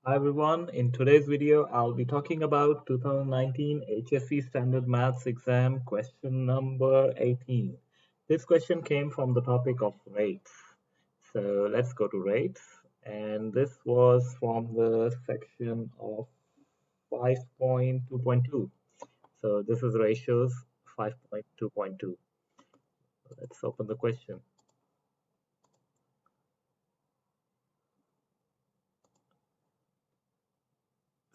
Hi everyone, in today's video I'll be talking about 2019 HSC Standard Maths exam question number 18. This question came from the topic of rates. So let's go to rates, and this was from the section of 5.2.2. So this is ratios 5.2.2. Let's open the question.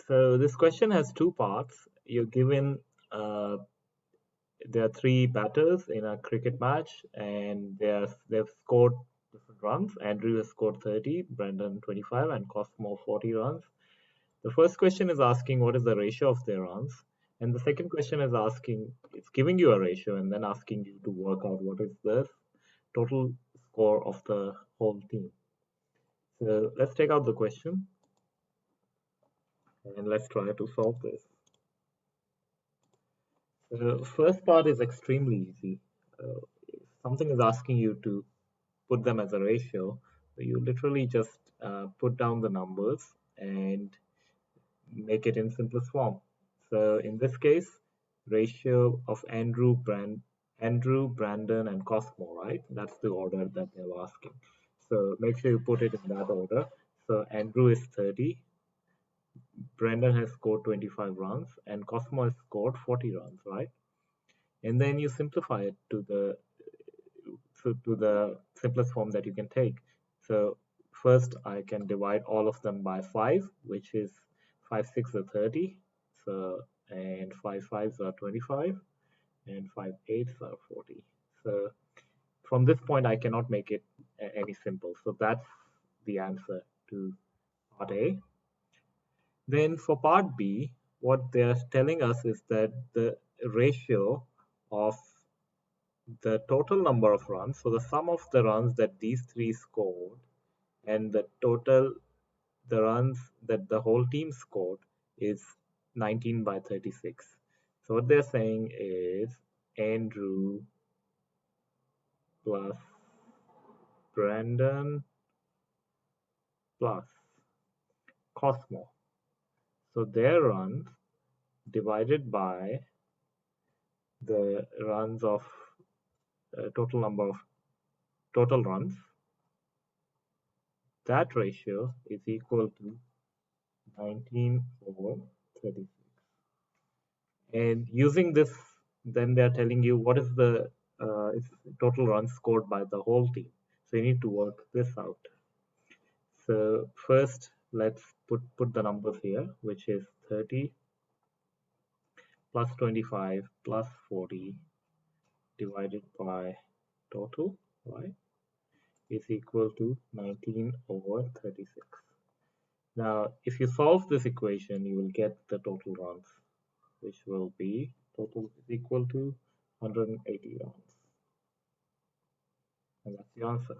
So this question has two parts. You're given there are three batters in a cricket match, and they've scored different runs. Andrew has scored 30, Brandon 25, and Cosmo 40 runs. The first question is asking what is the ratio of their runs, and the second question is asking, it's giving you a ratio and then asking you to work out what is the total score of the whole team. So let's take out the question and let's try to solve this. The first part is extremely easy. If something is asking you to put them as a ratio, you literally just put down the numbers and make it in simplest form. So in this case, ratio of Andrew, Brandon, and Cosmo, right? That's the order that they're asking. So make sure you put it in that order. So Andrew is 30, Brandon has scored 25 runs, and Cosmo has scored 40 runs, right? And then you simplify it to the simplest form that you can take. So first I can divide all of them by 5, which is 5 6 are 30. So and 5 5s are 25, and 5 8s are 40. So from this point I cannot make it any simple. So that's the answer to part A. Then for part B, what they're telling us is that the ratio of the total number of runs, so the sum of the runs that these three scored and the runs that the whole team scored is 19 by 36. So what they're saying is Andrew plus Brandon plus Cosmo. So their runs divided by the runs of total number of total runs, that ratio is equal to 19 over 36. And using this, then they're telling you what is the total runs scored by the whole team. So you need to work this out. So first, let's put the numbers here, which is 30 plus 25 plus 40 divided by total, right, is equal to 19 over 36. Now, if you solve this equation, you will get the total runs, which will be total is equal to 180 rounds. And that's the answer.